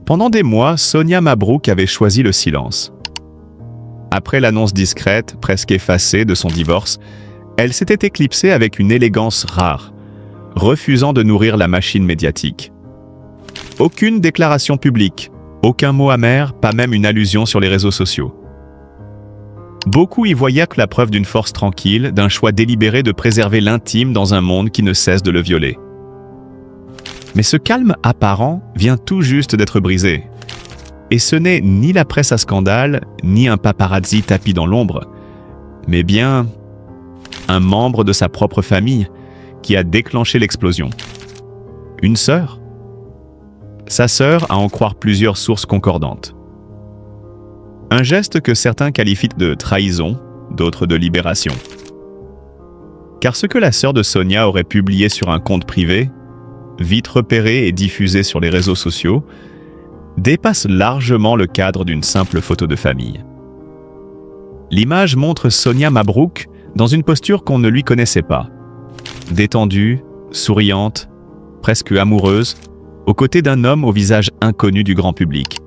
Pendant des mois, Sonia Mabrouk avait choisi le silence. Après l'annonce discrète, presque effacée, de son divorce, elle s'était éclipsée avec une élégance rare, refusant de nourrir la machine médiatique. Aucune déclaration publique, aucun mot amer, pas même une allusion sur les réseaux sociaux. Beaucoup y voyaient que la preuve d'une force tranquille, d'un choix délibéré de préserver l'intime dans un monde qui ne cesse de le violer. Mais ce calme apparent vient tout juste d'être brisé. Et ce n'est ni la presse à scandale, ni un paparazzi tapi dans l'ombre, mais bien un membre de sa propre famille qui a déclenché l'explosion. Une sœur? Sa sœur, à en croire plusieurs sources concordantes. Un geste que certains qualifient de trahison, d'autres de libération. Car ce que la sœur de Sonia aurait publié sur un compte privé, vite repéré et diffusé sur les réseaux sociaux, dépasse largement le cadre d'une simple photo de famille. L'image montre Sonia Mabrouk dans une posture qu'on ne lui connaissait pas. Détendue, souriante, presque amoureuse, aux côtés d'un homme au visage inconnu du grand public.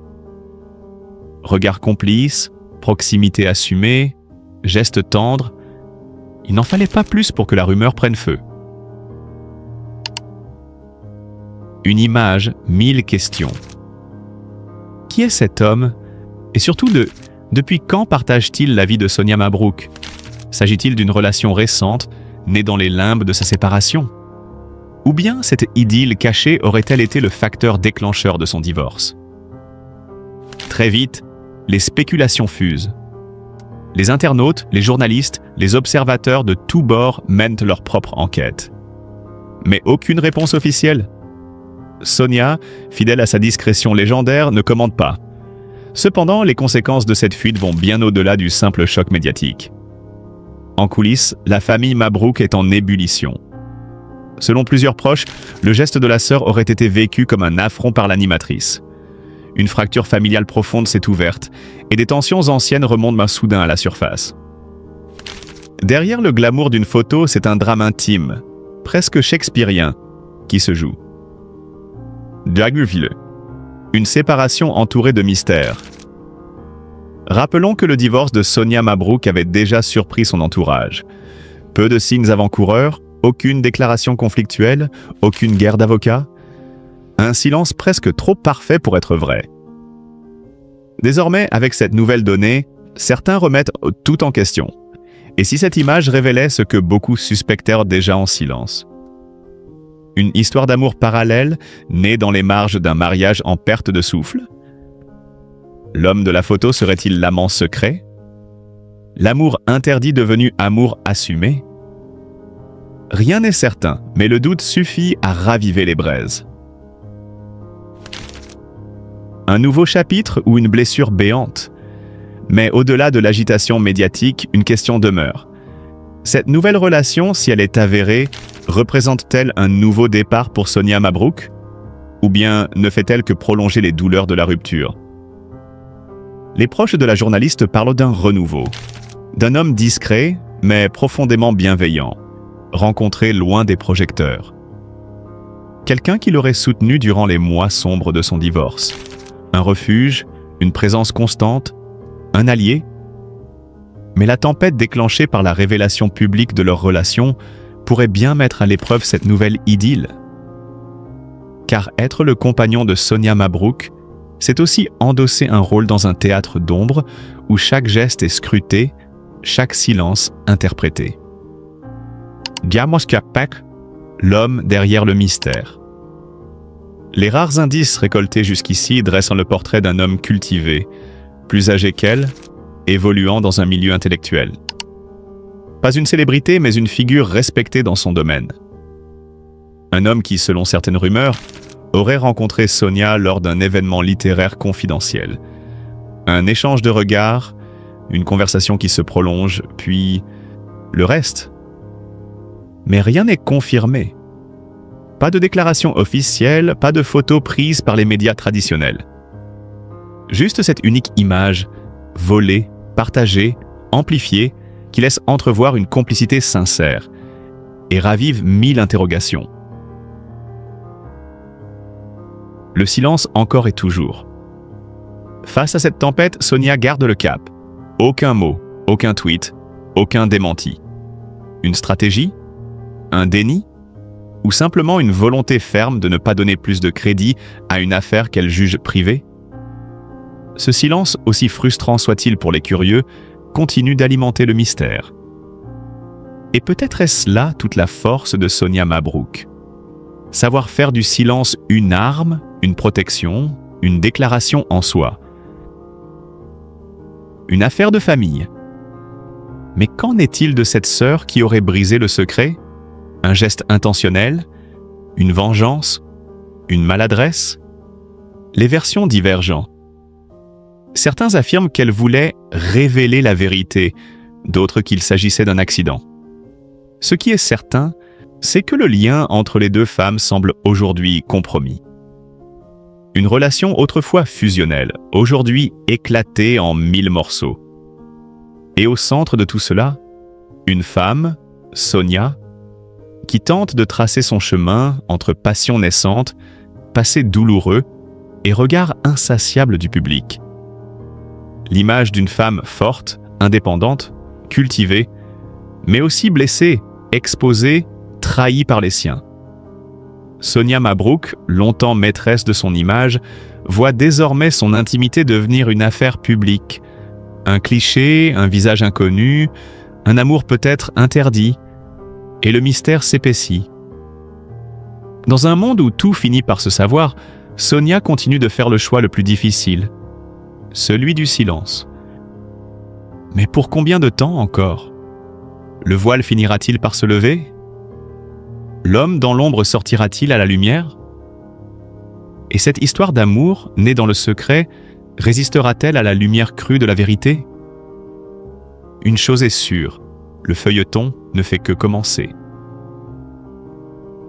Regard complice, proximité assumée, gestes tendres, il n'en fallait pas plus pour que la rumeur prenne feu. Une image, 1000 questions. Qui est cet homme? Et surtout, depuis quand partage-t-il la vie de Sonia Mabrouk? S'agit-il d'une relation récente, née dans les limbes de sa séparation? Ou bien cette idylle cachée aurait-elle été le facteur déclencheur de son divorce? Très vite, les spéculations fusent. Les internautes, les journalistes, les observateurs de tous bords mènent leur propre enquête. Mais aucune réponse officielle. Sonia, fidèle à sa discrétion légendaire, ne commente pas. Cependant, les conséquences de cette fuite vont bien au-delà du simple choc médiatique. En coulisses, la famille Mabrouk est en ébullition. Selon plusieurs proches, le geste de la sœur aurait été vécu comme un affront par l'animatrice. Une fracture familiale profonde s'est ouverte, et des tensions anciennes remontent soudain à la surface. Derrière le glamour d'une photo, c'est un drame intime, presque shakespearien, qui se joue. Dragueville. Une séparation entourée de mystères. Rappelons que le divorce de Sonia Mabrouk avait déjà surpris son entourage. Peu de signes avant-coureurs, aucune déclaration conflictuelle, aucune guerre d'avocats. Un silence presque trop parfait pour être vrai. Désormais, avec cette nouvelle donnée, certains remettent tout en question. Et si cette image révélait ce que beaucoup suspectèrent déjà en silence? Une histoire d'amour parallèle, née dans les marges d'un mariage en perte de souffle? L'homme de la photo serait-il l'amant secret? L'amour interdit devenu amour assumé? Rien n'est certain, mais le doute suffit à raviver les braises. Un nouveau chapitre ou une blessure béante? Mais au-delà de l'agitation médiatique, une question demeure. Cette nouvelle relation, si elle est avérée, représente-t-elle un nouveau départ pour Sonia Mabrouk? Ou bien ne fait-elle que prolonger les douleurs de la rupture? Les proches de la journaliste parlent d'un renouveau, d'un homme discret, mais profondément bienveillant, rencontré loin des projecteurs. Quelqu'un qui l'aurait soutenu durant les mois sombres de son divorce. Un refuge, une présence constante, un allié. Mais la tempête déclenchée par la révélation publique de leur relation pourrait bien mettre à l'épreuve cette nouvelle idylle. Car être le compagnon de Sonia Mabrouk, c'est aussi endosser un rôle dans un théâtre d'ombre où chaque geste est scruté, chaque silence interprété. Diamoskapek, l'homme derrière le mystère. Les rares indices récoltés jusqu'ici dressent le portrait d'un homme cultivé, plus âgé qu'elle, évoluant dans un milieu intellectuel. Pas une célébrité, mais une figure respectée dans son domaine. Un homme qui, selon certaines rumeurs, aurait rencontré Sonia lors d'un événement littéraire confidentiel. Un échange de regards, une conversation qui se prolonge, puis le reste. Mais rien n'est confirmé. Pas de déclaration officielle, pas de photos prises par les médias traditionnels. Juste cette unique image, volée, partagée, amplifiée, qui laisse entrevoir une complicité sincère et ravive 1000 interrogations. Le silence encore et toujours. Face à cette tempête, Sonia garde le cap. Aucun mot, aucun tweet, aucun démenti. Une stratégie? Un déni? Ou simplement une volonté ferme de ne pas donner plus de crédit à une affaire qu'elle juge privée? Ce silence, aussi frustrant soit-il pour les curieux, continue d'alimenter le mystère. Et peut-être est-ce là toute la force de Sonia Mabrouk. Savoir faire du silence une arme, une protection, une déclaration en soi. Une affaire de famille. Mais qu'en est-il de cette sœur qui aurait brisé le secret? Un geste intentionnel? Une vengeance? Une maladresse? Les versions divergent. Certains affirment qu'elle voulait révéler la vérité, d'autres qu'il s'agissait d'un accident. Ce qui est certain, c'est que le lien entre les deux femmes semble aujourd'hui compromis. Une relation autrefois fusionnelle, aujourd'hui éclatée en 1000 morceaux. Et au centre de tout cela, une femme, Sonia, qui tente de tracer son chemin entre passion naissante, passé douloureux et regard insatiable du public. L'image d'une femme forte, indépendante, cultivée, mais aussi blessée, exposée, trahie par les siens. Sonia Mabrouk, longtemps maîtresse de son image, voit désormais son intimité devenir une affaire publique. Un cliché, un visage inconnu, un amour peut-être interdit, et le mystère s'épaissit. Dans un monde où tout finit par se savoir, Sonia continue de faire le choix le plus difficile, celui du silence. Mais pour combien de temps encore? Le voile finira-t-il par se lever? L'homme dans l'ombre sortira-t-il à la lumière? Et cette histoire d'amour, née dans le secret, résistera-t-elle à la lumière crue de la vérité? Une chose est sûre, le feuilleton ne fait que commencer.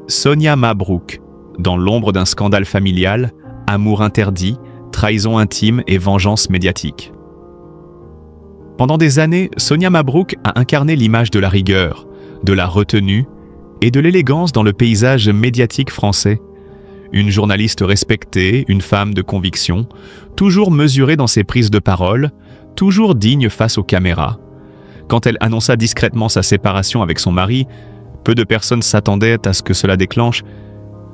Sonia Mabrouk, dans l'ombre d'un scandale familial, amour interdit, trahison intime et vengeance médiatique. Pendant des années, Sonia Mabrouk a incarné l'image de la rigueur, de la retenue et de l'élégance dans le paysage médiatique français. Une journaliste respectée, une femme de conviction, toujours mesurée dans ses prises de parole, toujours digne face aux caméras. Quand elle annonça discrètement sa séparation avec son mari, peu de personnes s'attendaient à ce que cela déclenche,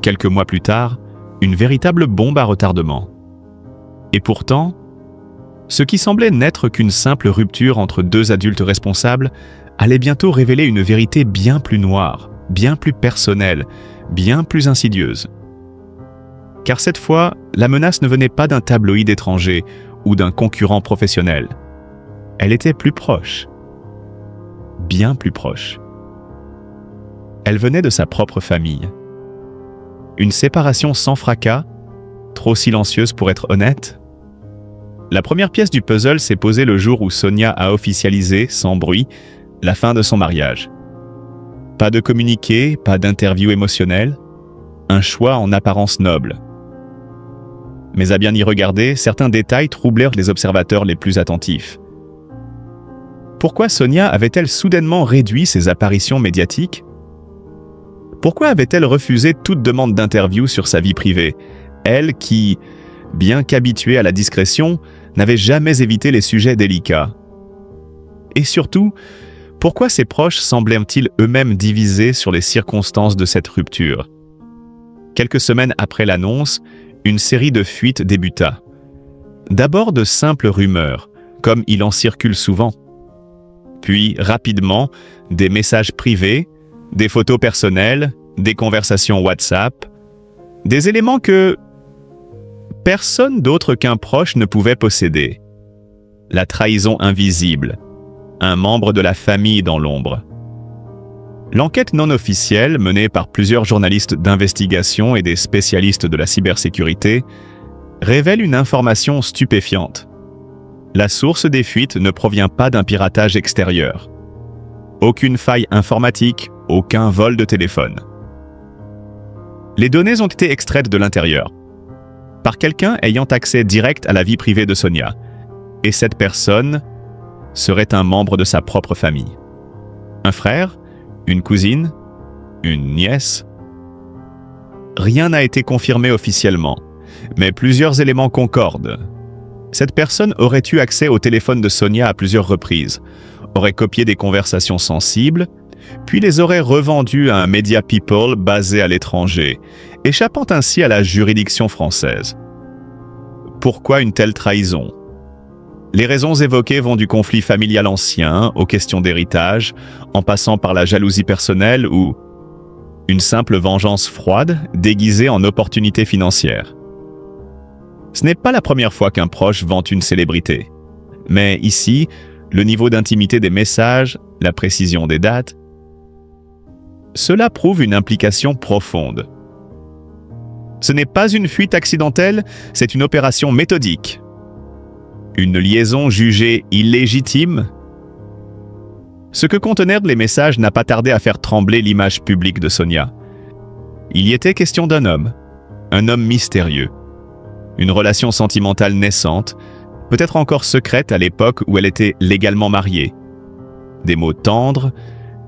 quelques mois plus tard, une véritable bombe à retardement. Et pourtant, ce qui semblait n'être qu'une simple rupture entre deux adultes responsables allait bientôt révéler une vérité bien plus noire, bien plus personnelle, bien plus insidieuse. Car cette fois, la menace ne venait pas d'un tabloïd étranger ou d'un concurrent professionnel. Elle était plus proche. Bien plus proche. Elle venait de sa propre famille. Une séparation sans fracas, trop silencieuse pour être honnête. La première pièce du puzzle s'est posée le jour où Sonia a officialisé, sans bruit, la fin de son mariage. Pas de communiqué, pas d'interview émotionnelle, un choix en apparence noble. Mais à bien y regarder, certains détails troublèrent les observateurs les plus attentifs. Pourquoi Sonia avait-elle soudainement réduit ses apparitions médiatiques? Pourquoi avait-elle refusé toute demande d'interview sur sa vie privée, elle qui, bien qu'habituée à la discrétion, n'avait jamais évité les sujets délicats? Et surtout, pourquoi ses proches semblaient-ils eux-mêmes divisés sur les circonstances de cette rupture? Quelques semaines après l'annonce, une série de fuites débuta. D'abord de simples rumeurs, comme il en circule souvent. Puis, rapidement, des messages privés, des photos personnelles, des conversations WhatsApp, des éléments que personne d'autre qu'un proche ne pouvait posséder. La trahison invisible, un membre de la famille dans l'ombre. L'enquête non officielle, menée par plusieurs journalistes d'investigation et des spécialistes de la cybersécurité, révèle une information stupéfiante. La source des fuites ne provient pas d'un piratage extérieur. Aucune faille informatique, aucun vol de téléphone. Les données ont été extraites de l'intérieur, par quelqu'un ayant accès direct à la vie privée de Sonia, et cette personne serait un membre de sa propre famille. Un frère, une cousine, une nièce. Rien n'a été confirmé officiellement, mais plusieurs éléments concordent. Cette personne aurait eu accès au téléphone de Sonia à plusieurs reprises, aurait copié des conversations sensibles, puis les aurait revendues à un Media People basé à l'étranger, échappant ainsi à la juridiction française. Pourquoi une telle trahison? Les raisons évoquées vont du conflit familial ancien aux questions d'héritage, en passant par la jalousie personnelle ou une simple vengeance froide déguisée en opportunité financière. Ce n'est pas la première fois qu'un proche vante une célébrité. Mais ici, le niveau d'intimité des messages, la précision des dates, cela prouve une implication profonde. Ce n'est pas une fuite accidentelle, c'est une opération méthodique. Une liaison jugée illégitime. Ce que contenaient les messages n'a pas tardé à faire trembler l'image publique de Sonia. Il y était question d'un homme mystérieux. Une relation sentimentale naissante, peut-être encore secrète à l'époque où elle était légalement mariée. Des mots tendres,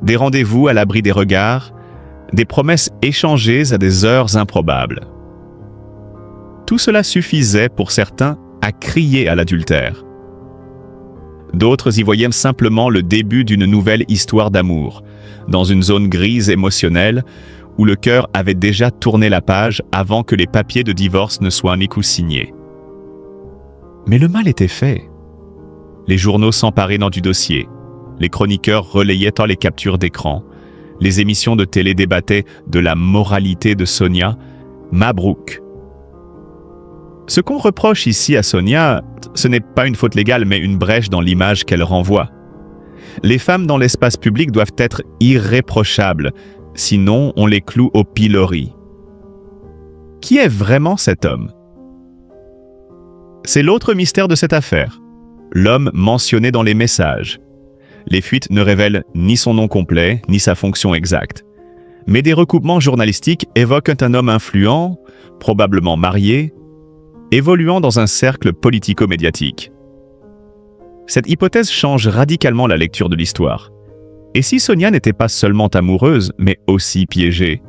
des rendez-vous à l'abri des regards, des promesses échangées à des heures improbables. Tout cela suffisait pour certains à crier à l'adultère. D'autres y voyaient simplement le début d'une nouvelle histoire d'amour, dans une zone grise émotionnelle où le cœur avait déjà tourné la page avant que les papiers de divorce ne soient un écoup signés. Mais le mal était fait. Les journaux s'emparaient du dossier, les chroniqueurs relayaient tant les captures d'écran, les émissions de télé débattaient de la moralité de Sonia Mabrouk. Ce qu'on reproche ici à Sonia, ce n'est pas une faute légale, mais une brèche dans l'image qu'elle renvoie. Les femmes dans l'espace public doivent être irréprochables, sinon on les cloue au pilori. Qui est vraiment cet homme? C'est l'autre mystère de cette affaire, l'homme mentionné dans les messages. Les fuites ne révèlent ni son nom complet, ni sa fonction exacte. Mais des recoupements journalistiques évoquent un homme influent, probablement marié, évoluant dans un cercle politico-médiatique. Cette hypothèse change radicalement la lecture de l'histoire. Et si Sonia n'était pas seulement amoureuse, mais aussi piégée?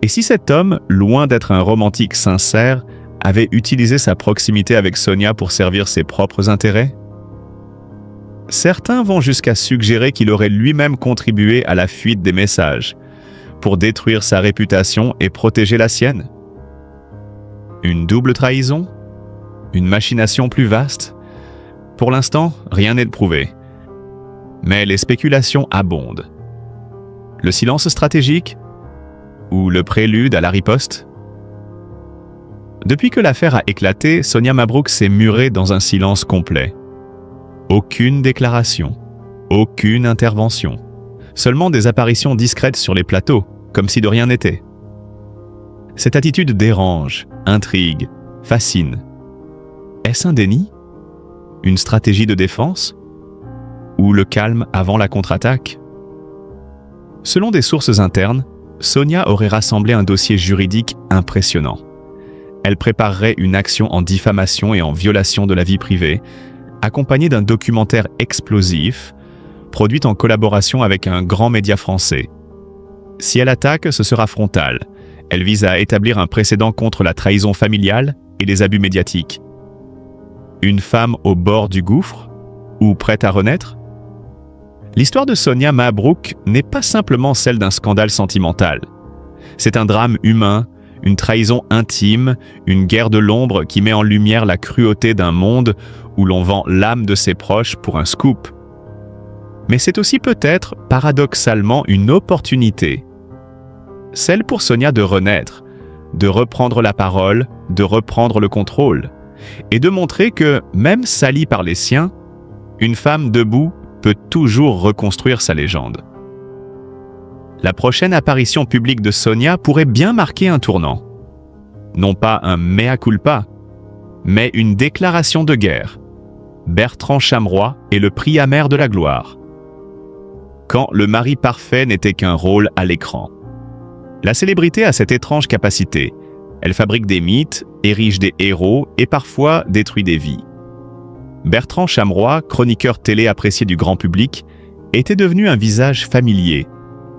Et si cet homme, loin d'être un romantique sincère, avait utilisé sa proximité avec Sonia pour servir ses propres intérêts? Certains vont jusqu'à suggérer qu'il aurait lui-même contribué à la fuite des messages, pour détruire sa réputation et protéger la sienne. Une double trahison? Une machination plus vaste? Pour l'instant, rien n'est prouvé. Mais les spéculations abondent. Le silence stratégique? Ou le prélude à la riposte? Depuis que l'affaire a éclaté, Sonia Mabrouk s'est murée dans un silence complet. Aucune déclaration, aucune intervention. Seulement des apparitions discrètes sur les plateaux, comme si de rien n'était. Cette attitude dérange, intrigue, fascine. Est-ce un déni? Une stratégie de défense? Ou le calme avant la contre-attaque? Selon des sources internes, Sonia aurait rassemblé un dossier juridique impressionnant. Elle préparerait une action en diffamation et en violation de la vie privée, accompagnée d'un documentaire explosif, produit en collaboration avec un grand média français. Si elle attaque, ce sera frontal. Elle vise à établir un précédent contre la trahison familiale et les abus médiatiques. Une femme au bord du gouffre? Ou prête à renaître? L'histoire de Sonia Mabrouk n'est pas simplement celle d'un scandale sentimental. C'est un drame humain, une trahison intime, une guerre de l'ombre qui met en lumière la cruauté d'un monde où l'on vend l'âme de ses proches pour un scoop. Mais c'est aussi peut-être, paradoxalement, une opportunité. Celle pour Sonia de renaître, de reprendre la parole, de reprendre le contrôle, et de montrer que, même salie par les siens, une femme debout peut toujours reconstruire sa légende. La prochaine apparition publique de Sonia pourrait bien marquer un tournant. Non pas un mea culpa, mais une déclaration de guerre. Bertrand Chameroy est le prix amer de la gloire. Quand le mari parfait n'était qu'un rôle à l'écran. La célébrité a cette étrange capacité. Elle fabrique des mythes, érige des héros et parfois détruit des vies. Bertrand Chameroy, chroniqueur télé apprécié du grand public, était devenu un visage familier,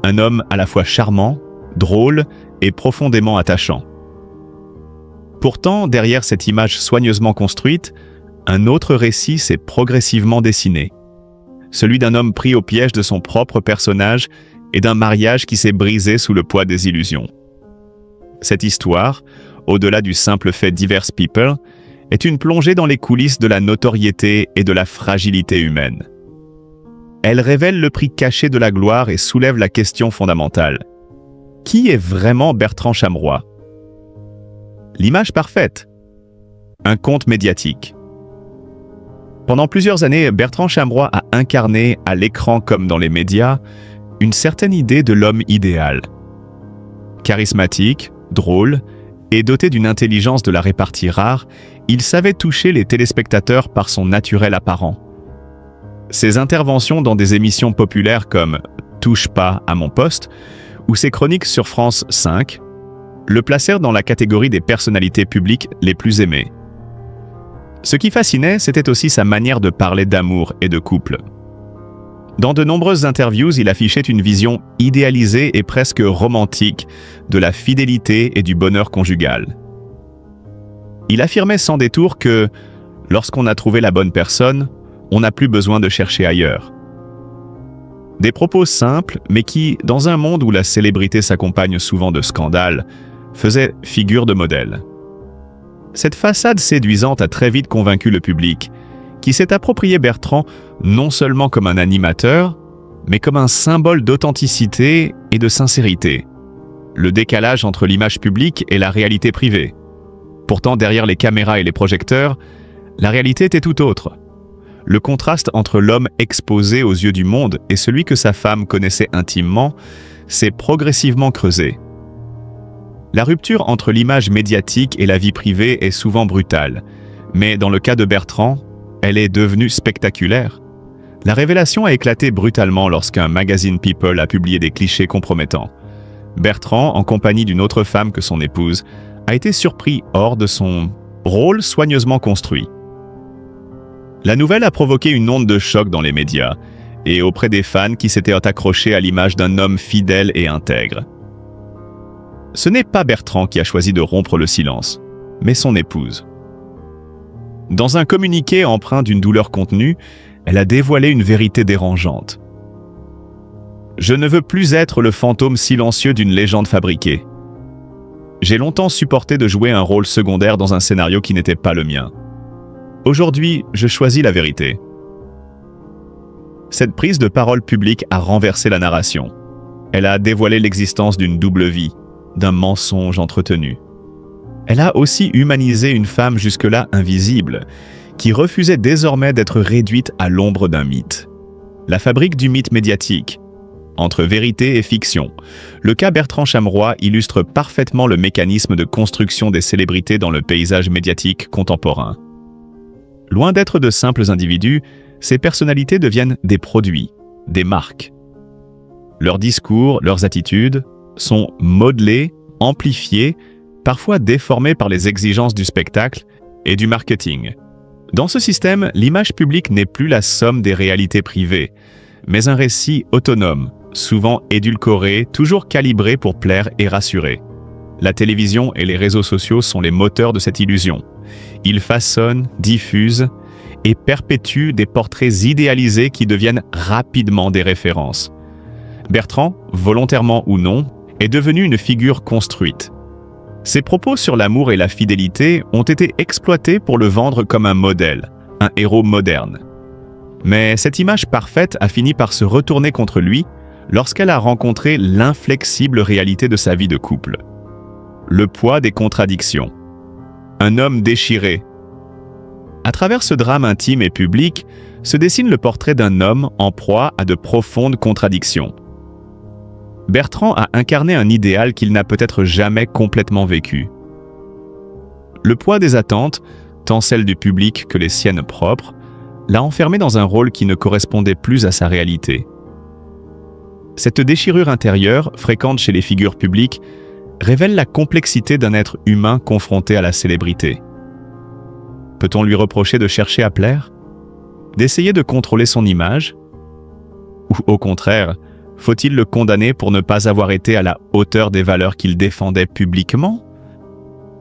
un homme à la fois charmant, drôle et profondément attachant. Pourtant, derrière cette image soigneusement construite, un autre récit s'est progressivement dessiné. Celui d'un homme pris au piège de son propre personnage et d'un mariage qui s'est brisé sous le poids des illusions. Cette histoire, au-delà du simple fait diverse people, est une plongée dans les coulisses de la notoriété et de la fragilité humaine. Elle révèle le prix caché de la gloire et soulève la question fondamentale. Qui est vraiment Bertrand Chameroy? L'image parfaite. Un conte médiatique. Pendant plusieurs années, Bertrand Chameroy a incarné, à l'écran comme dans les médias, une certaine idée de l'homme idéal. Charismatique, drôle et doté d'une intelligence de la répartie rare, il savait toucher les téléspectateurs par son naturel apparent. Ses interventions dans des émissions populaires comme « Touche pas à mon poste » ou ses chroniques sur France 5 le placèrent dans la catégorie des personnalités publiques les plus aimées. Ce qui fascinait, c'était aussi sa manière de parler d'amour et de couple. Dans de nombreuses interviews, il affichait une vision idéalisée et presque romantique de la fidélité et du bonheur conjugal. Il affirmait sans détour que, lorsqu'on a trouvé la bonne personne, on n'a plus besoin de chercher ailleurs. Des propos simples, mais qui, dans un monde où la célébrité s'accompagne souvent de scandales, faisaient figure de modèle. Cette façade séduisante a très vite convaincu le public, qui s'est approprié Bertrand non seulement comme un animateur, mais comme un symbole d'authenticité et de sincérité. Le décalage entre l'image publique et la réalité privée. Pourtant, derrière les caméras et les projecteurs, la réalité était tout autre. Le contraste entre l'homme exposé aux yeux du monde et celui que sa femme connaissait intimement s'est progressivement creusé. La rupture entre l'image médiatique et la vie privée est souvent brutale, mais dans le cas de Bertrand, elle est devenue spectaculaire. La révélation a éclaté brutalement lorsqu'un magazine People a publié des clichés compromettants. Bertrand, en compagnie d'une autre femme que son épouse, a été surpris hors de son rôle soigneusement construit. La nouvelle a provoqué une onde de choc dans les médias et auprès des fans qui s'étaient accrochés à l'image d'un homme fidèle et intègre. Ce n'est pas Bertrand qui a choisi de rompre le silence, mais son épouse. Dans un communiqué empreint d'une douleur contenue, elle a dévoilé une vérité dérangeante. « Je ne veux plus être le fantôme silencieux d'une légende fabriquée. J'ai longtemps supporté de jouer un rôle secondaire dans un scénario qui n'était pas le mien. Aujourd'hui, je choisis la vérité. » Cette prise de parole publique a renversé la narration. Elle a dévoilé l'existence d'une double vie, d'un mensonge entretenu. Elle a aussi humanisé une femme jusque-là invisible, qui refusait désormais d'être réduite à l'ombre d'un mythe. La fabrique du mythe médiatique. Entre vérité et fiction, le cas Bertrand Chameroy illustre parfaitement le mécanisme de construction des célébrités dans le paysage médiatique contemporain. Loin d'être de simples individus, ces personnalités deviennent des produits, des marques. Leurs discours, leurs attitudes sont modelés, amplifiés, parfois déformés par les exigences du spectacle et du marketing. Dans ce système, l'image publique n'est plus la somme des réalités privées, mais un récit autonome, souvent édulcoré, toujours calibré pour plaire et rassurer. La télévision et les réseaux sociaux sont les moteurs de cette illusion. Ils façonnent, diffusent et perpétuent des portraits idéalisés qui deviennent rapidement des références. Bertrand, volontairement ou non, est devenu une figure construite. Ses propos sur l'amour et la fidélité ont été exploités pour le vendre comme un modèle, un héros moderne. Mais cette image parfaite a fini par se retourner contre lui lorsqu'elle a rencontré l'inflexible réalité de sa vie de couple. Le poids des contradictions. Un homme déchiré. À travers ce drame intime et public, se dessine le portrait d'un homme en proie à de profondes contradictions. Bertrand a incarné un idéal qu'il n'a peut-être jamais complètement vécu. Le poids des attentes, tant celles du public que les siennes propres, l'a enfermé dans un rôle qui ne correspondait plus à sa réalité. Cette déchirure intérieure, fréquente chez les figures publiques, révèle la complexité d'un être humain confronté à la célébrité. Peut-on lui reprocher de chercher à plaire? D'essayer de contrôler son image? Ou au contraire, faut-il le condamner pour ne pas avoir été à la hauteur des valeurs qu'il défendait publiquement?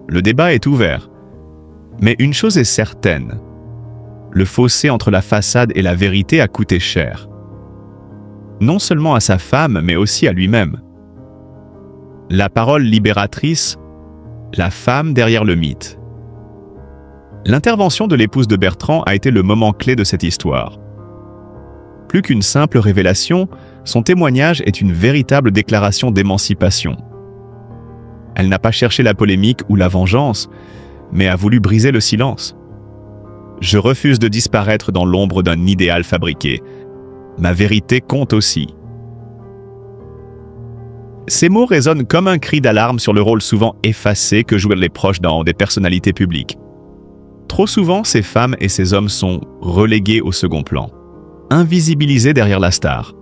le débat est ouvert. Mais une chose est certaine, le fossé entre la façade et la vérité a coûté cher. Non seulement à sa femme, mais aussi à lui-même. La parole libératrice, la femme derrière le mythe. L'intervention de l'épouse de Bertrand a été le moment clé de cette histoire. Plus qu'une simple révélation, son témoignage est une véritable déclaration d'émancipation. Elle n'a pas cherché la polémique ou la vengeance, mais a voulu briser le silence. Je refuse de disparaître dans l'ombre d'un idéal fabriqué. Ma vérité compte aussi. Ces mots résonnent comme un cri d'alarme sur le rôle souvent effacé que jouent les proches dans des personnalités publiques. Trop souvent, ces femmes et ces hommes sont relégués au second plan, invisibilisés derrière la star.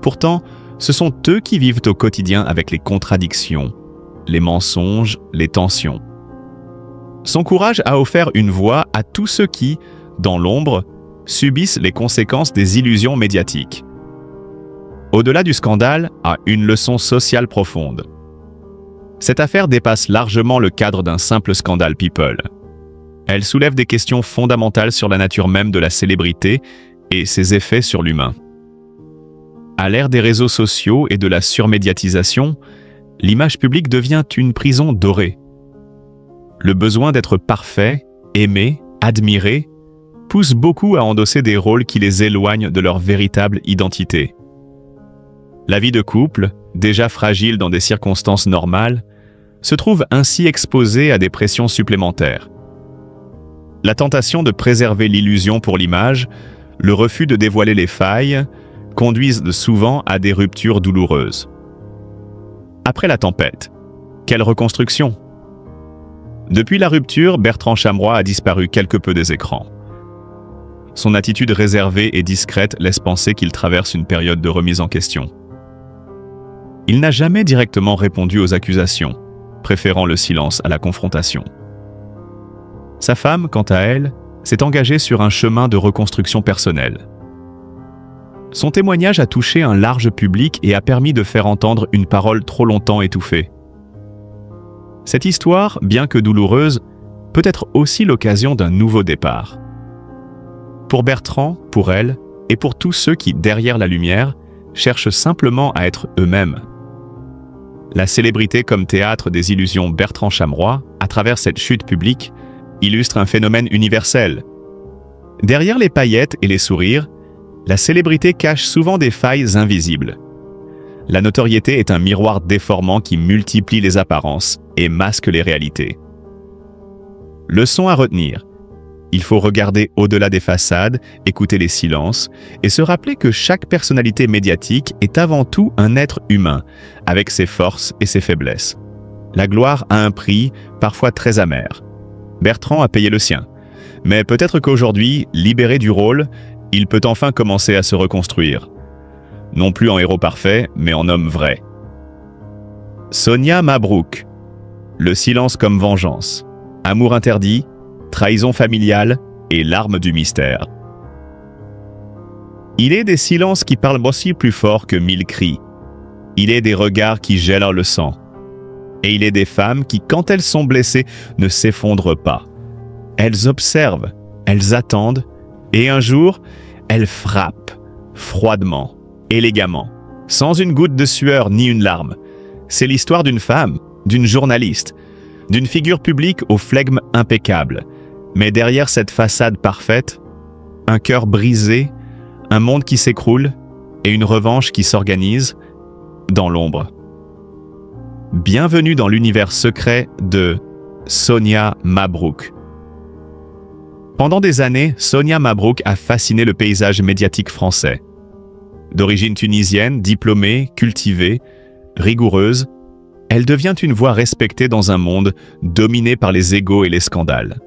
Pourtant, ce sont eux qui vivent au quotidien avec les contradictions, les mensonges, les tensions. Son courage a offert une voix à tous ceux qui, dans l'ombre, subissent les conséquences des illusions médiatiques. Au-delà du scandale, a une leçon sociale profonde. Cette affaire dépasse largement le cadre d'un simple scandale people. Elle soulève des questions fondamentales sur la nature même de la célébrité et ses effets sur l'humain. À l'ère des réseaux sociaux et de la surmédiatisation, l'image publique devient une prison dorée. Le besoin d'être parfait, aimé, admiré, pousse beaucoup à endosser des rôles qui les éloignent de leur véritable identité. La vie de couple, déjà fragile dans des circonstances normales, se trouve ainsi exposée à des pressions supplémentaires. La tentation de préserver l'illusion pour l'image, le refus de dévoiler les failles, conduisent souvent à des ruptures douloureuses. Après la tempête, quelle reconstruction? Depuis la rupture, Bertrand Chameroy a disparu quelque peu des écrans. Son attitude réservée et discrète laisse penser qu'il traverse une période de remise en question. Il n'a jamais directement répondu aux accusations, préférant le silence à la confrontation. Sa femme, quant à elle, s'est engagée sur un chemin de reconstruction personnelle. Son témoignage a touché un large public et a permis de faire entendre une parole trop longtemps étouffée. Cette histoire, bien que douloureuse, peut être aussi l'occasion d'un nouveau départ. Pour Bertrand, pour elle, et pour tous ceux qui, derrière la lumière, cherchent simplement à être eux-mêmes. La célébrité comme théâtre des illusions Bertrand Chameroy, à travers cette chute publique, illustre un phénomène universel. Derrière les paillettes et les sourires, la célébrité cache souvent des failles invisibles. La notoriété est un miroir déformant qui multiplie les apparences et masque les réalités. Leçon à retenir. Il faut regarder au-delà des façades, écouter les silences et se rappeler que chaque personnalité médiatique est avant tout un être humain, avec ses forces et ses faiblesses. La gloire a un prix, parfois très amer. Bertrand a payé le sien. Mais peut-être qu'aujourd'hui, libéré du rôle, il peut enfin commencer à se reconstruire. Non plus en héros parfait, mais en homme vrai. Sonia Mabrouk. Le silence comme vengeance. Amour interdit, trahison familiale et larmes du mystère. Il est des silences qui parlent aussi plus fort que 1000 cris. Il est des regards qui gèlent le sang. Et il est des femmes qui, quand elles sont blessées, ne s'effondrent pas. Elles observent, elles attendent, et un jour, elles frappent, froidement, élégamment, sans une goutte de sueur ni une larme. C'est l'histoire d'une femme, d'une journaliste, d'une figure publique au flegme impeccable. Mais derrière cette façade parfaite, un cœur brisé, un monde qui s'écroule et une revanche qui s'organise dans l'ombre. Bienvenue dans l'univers secret de Sonia Mabrouk. Pendant des années, Sonia Mabrouk a fasciné le paysage médiatique français. D'origine tunisienne, diplômée, cultivée, rigoureuse, elle devient une voix respectée dans un monde dominé par les égos et les scandales.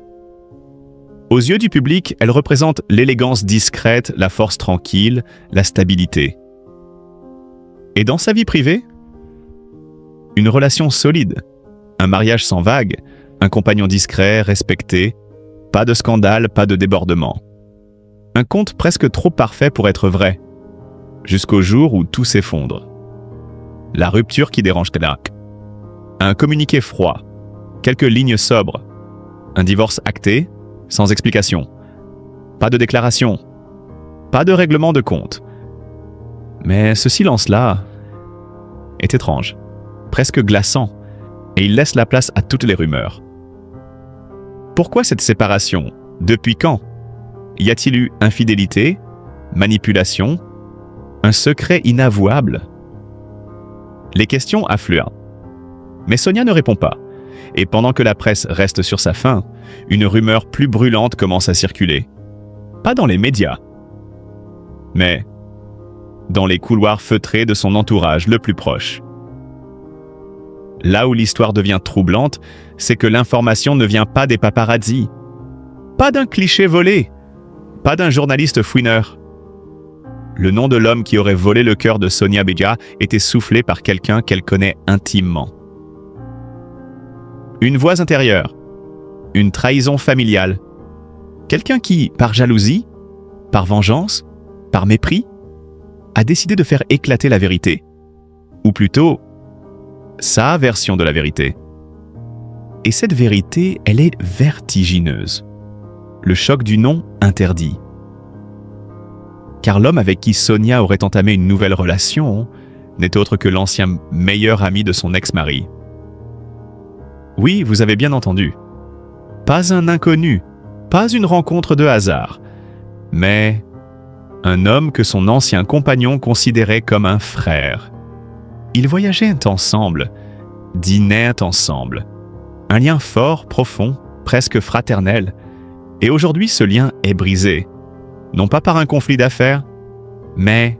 Aux yeux du public, elle représente l'élégance discrète, la force tranquille, la stabilité. Et dans sa vie privée, une relation solide, un mariage sans vague, un compagnon discret, respecté, pas de scandale, pas de débordement. Un conte presque trop parfait pour être vrai, jusqu'au jour où tout s'effondre. La rupture qui dérange Clark. Un communiqué froid, Quelques lignes sobres. Un divorce acté, sans explication. Pas de déclaration. Pas de règlement de compte. Mais ce silence-là est étrange, presque glaçant, et il laisse la place à toutes les rumeurs. Pourquoi cette séparation? Depuis quand? Y a-t-il eu infidélité, manipulation, un secret inavouable? Les questions affluent. Mais Sonia ne répond pas. Et pendant que la presse reste sur sa faim, une rumeur plus brûlante commence à circuler. Pas dans les médias, mais dans les couloirs feutrés de son entourage le plus proche. Là où l'histoire devient troublante, c'est que l'information ne vient pas des paparazzis, pas d'un cliché volé, pas d'un journaliste fouineur. Le nom de l'homme qui aurait volé le cœur de Sonia Begga était soufflé par quelqu'un qu'elle connaît intimement. Une voix intérieure, une trahison familiale, quelqu'un qui, par jalousie, par vengeance, par mépris, a décidé de faire éclater la vérité. Ou plutôt, sa version de la vérité. Et cette vérité, elle est vertigineuse. Le choc du non interdit. Car l'homme avec qui Sonia aurait entamé une nouvelle relation n'est autre que l'ancien meilleur ami de son ex-mari. Oui, vous avez bien entendu. Pas un inconnu, pas une rencontre de hasard, mais un homme que son ancien compagnon considérait comme un frère. Ils voyageaient ensemble, dînaient ensemble. Un lien fort, profond, presque fraternel. Et aujourd'hui, ce lien est brisé. Non pas par un conflit d'affaires, mais